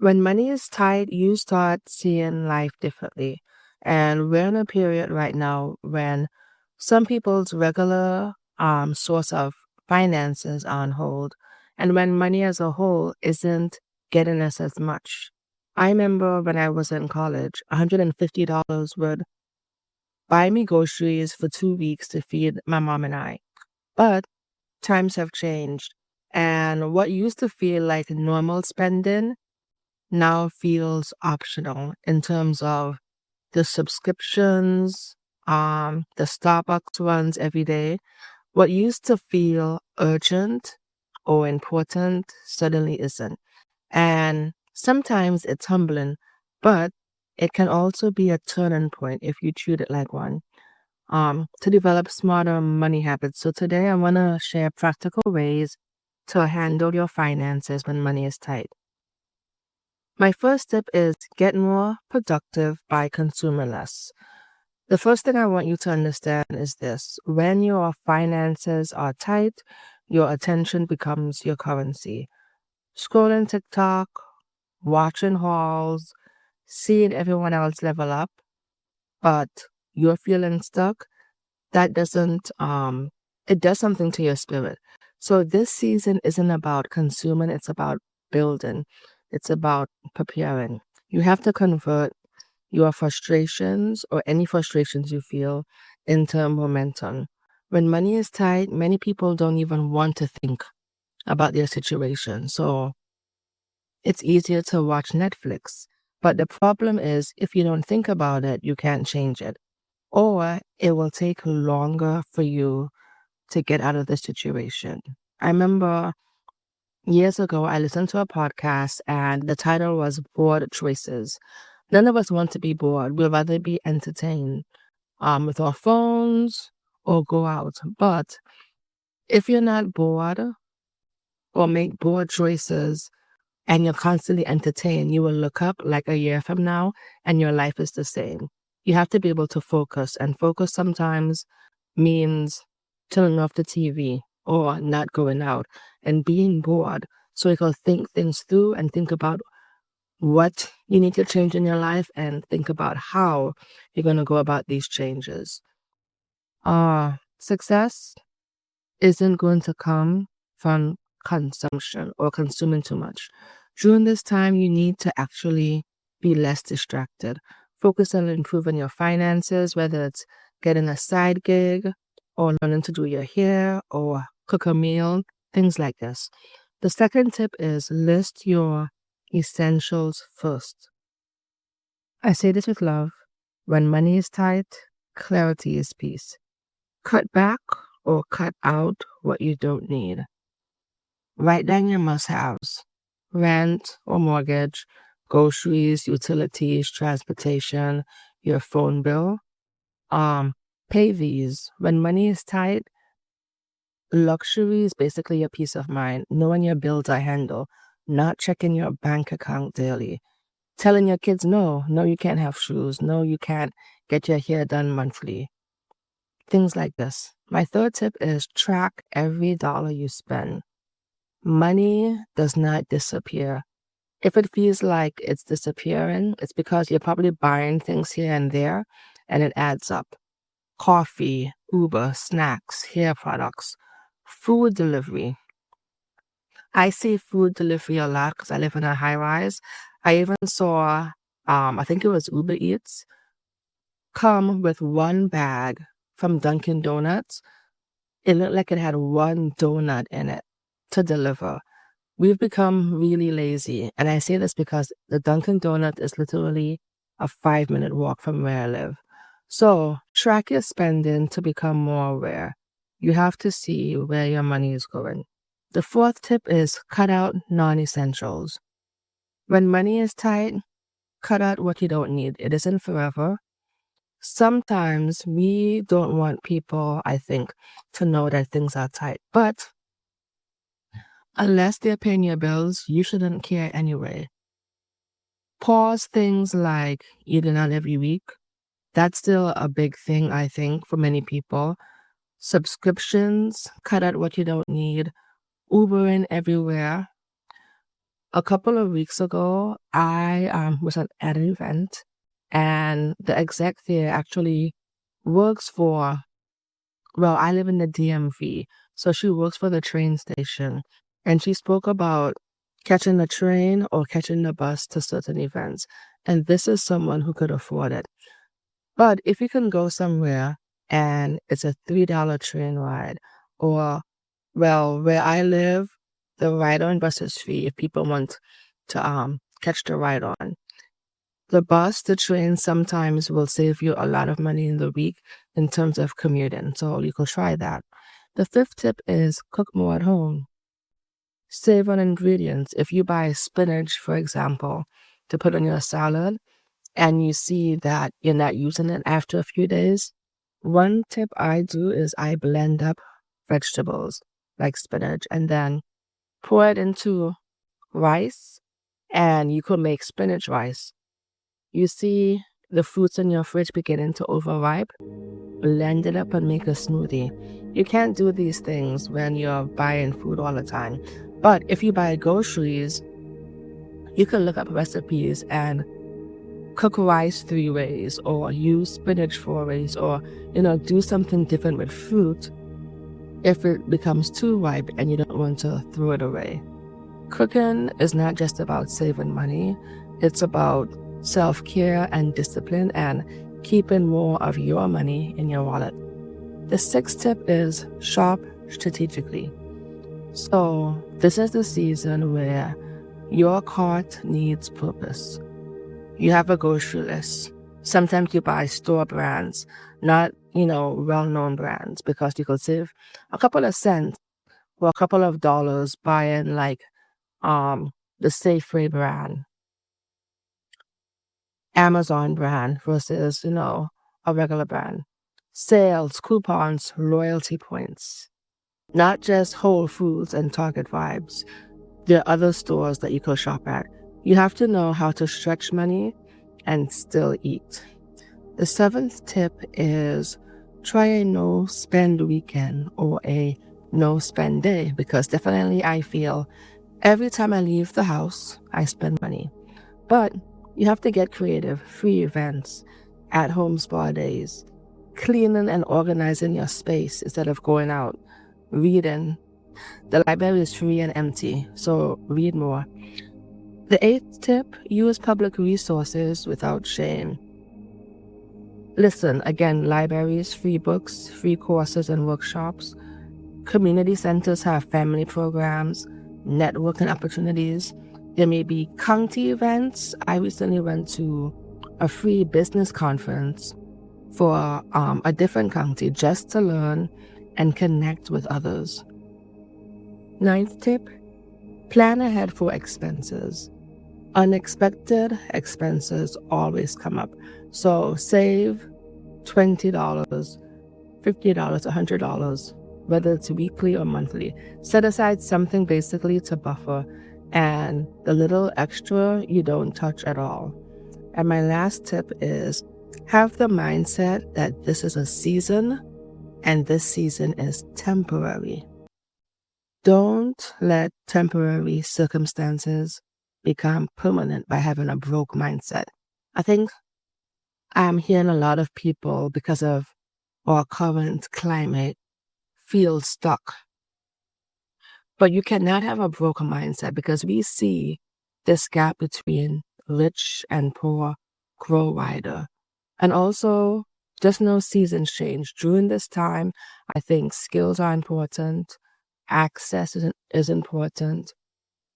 When money is tight, you start seeing life differently. And we're in a period right now when some people's regular source of finances are on hold, and when money as a whole isn't getting us as much. I remember when I was in college, $150 would buy me groceries for 2 weeks to feed my mom and I. But times have changed, and what used to feel like normal spending now feels optional in terms of the subscriptions, the Starbucks runs every day. What used to feel urgent or important suddenly isn't. And sometimes it's humbling, but it can also be a turning point if you treat it like one. To develop smarter money habits. So today I want to share practical ways to handle your finances when money is tight. My first tip is get more productive by consuming less. The first thing I want you to understand is this: when your finances are tight, your attention becomes your currency. Scrolling TikTok, watching hauls, seeing everyone else level up, but you're feeling stuck, that doesn't it does something to your spirit. So this season isn't about consuming, it's about building. It's about preparing. You have to convert your frustrations or any frustrations you feel into momentum. When money is tight, many people don't even want to think about their situation. So it's easier to watch Netflix. But the problem is, if you don't think about it, you can't change it. Or it will take longer for you to get out of the situation. I remember years ago, I listened to a podcast and the title was Bored Choices. None of us want to be bored. We'd rather be entertained with our phones or go out. But if you're not bored or make bored choices and you're constantly entertained, you will look up like a year from now and your life is the same. You have to be able to focus, and focus sometimes means turning off the TV or not going out and being bored so you can think things through and think about what you need to change in your life and think about how you're going to go about these changes. Success isn't going to come from consumption or consuming too much. During this time, you need to actually be less distracted. Focus on improving your finances, whether it's getting a side gig or learning to do your hair or cook a meal, things like this. The second tip is list your essentials first. I say this with love. When money is tight, clarity is peace. Cut back or cut out what you don't need. Write down your must-haves: rent or mortgage, groceries, utilities, transportation, your phone bill. Um, Pay these. When money is tight, luxury is basically your peace of mind, knowing your bills are handled, not checking your bank account daily. Telling your kids, no, you can't have shoes. No, you can't get your hair done monthly. Things like this. My third tip is track every dollar you spend. Money does not disappear. If it feels like it's disappearing, it's because you're probably buying things here and there and it adds up. Coffee, Uber, snacks, hair products, food delivery. I see food delivery a lot because I live in a high rise. I even saw, I think it was Uber Eats, come with one bag from Dunkin' Donuts. It looked like it had one donut in it to deliver. We've become really lazy. And I say this because the Dunkin' Donut is literally a 5-minute walk from where I live. So track your spending to become more aware. You have to see where your money is going. The fourth tip is cut out non-essentials. When money is tight, cut out what you don't need. It isn't forever. Sometimes we don't want people, I think, to know that things are tight. But unless they're paying your bills, you shouldn't care anyway. Pause things like eating out every week. That's still a big thing, I think, for many people. Subscriptions, cut out what you don't need. Ubering everywhere. A couple of weeks ago, I was at an event, and the exec there actually works for, well, I live in the DMV, so she works for the train station, and she spoke about catching the train or catching the bus to certain events, and this is someone who could afford it. But if you can go somewhere and it's a $3 train ride, or, well, where I live, the ride-on bus is free if people want to catch the ride-on. The bus, the train sometimes will save you a lot of money in the week in terms of commuting, so you could try that. The fifth tip is cook more at home. Save on ingredients. If you buy spinach, for example, to put on your salad, and you see that you're not using it after a few days, one tip I do is I blend up vegetables like spinach and then pour it into rice, and you could make spinach rice. You see the fruits in your fridge beginning to overripe, blend it up and make a smoothie. You can't do these things when you're buying food all the time. But if you buy groceries, you can look up recipes and cook rice 3 ways, or use spinach 4 ways, or, do something different with fruit if it becomes too ripe and you don't want to throw it away. Cooking is not just about saving money, it's about self-care and discipline and keeping more of your money in your wallet. The sixth tip is shop strategically. So this is the season where your cart needs purpose. You have a grocery list. Sometimes you buy store brands, not, well-known brands, because you could save a couple of cents or a couple of dollars buying like the Safeway brand, Amazon brand versus, a regular brand. Sales, coupons, loyalty points. Not just Whole Foods and Target vibes. There are other stores that you could shop at. You have to know how to stretch money and still eat. The seventh tip is try a no-spend weekend or a no-spend day, because definitely I feel every time I leave the house, I spend money. But you have to get creative. Free events, at-home spa days, cleaning and organizing your space instead of going out, reading. The library is free and empty, so read more. The eighth tip, use public resources without shame. Listen, again, libraries, free books, free courses and workshops. Community centers have family programs, networking opportunities. There may be county events. I recently went to a free business conference for a different county just to learn and connect with others. Ninth tip, plan ahead for expenses. Unexpected expenses always come up. So save $20, $50, $100, whether it's weekly or monthly. Set aside something basically to buffer, and the little extra you don't touch at all. And my last tip is have the mindset that this is a season and this season is temporary. Don't let temporary circumstances become permanent by having a broke mindset. I think I'm hearing a lot of people, because of our current climate, feel stuck. But you cannot have a broken mindset, because we see this gap between rich and poor grow wider. And also, just know seasons change. During this time, I think skills are important, access is important,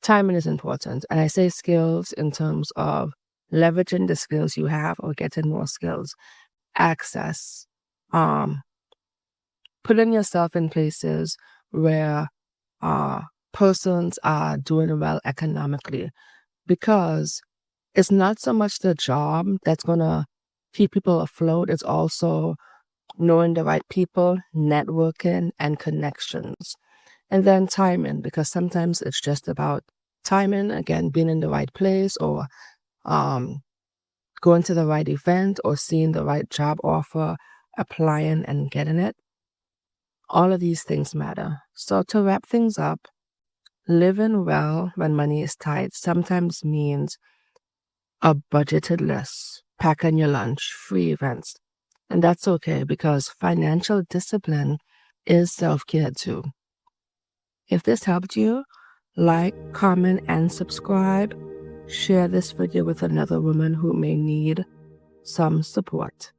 timing is important. And I say skills in terms of leveraging the skills you have or getting more skills. Access, putting yourself in places where persons are doing well economically, because it's not so much the job that's going to keep people afloat. It's also knowing the right people, networking, and connections. And then timing, because sometimes it's just about timing, again, being in the right place, or going to the right event, or seeing the right job offer, applying and getting it. All of these things matter. So to wrap things up, Living well when money is tight sometimes means a budgeted list, packing your lunch, free events. And that's okay because financial discipline is self-care too. If this helped you, like, comment, and subscribe. Share this video with another woman who may need some support.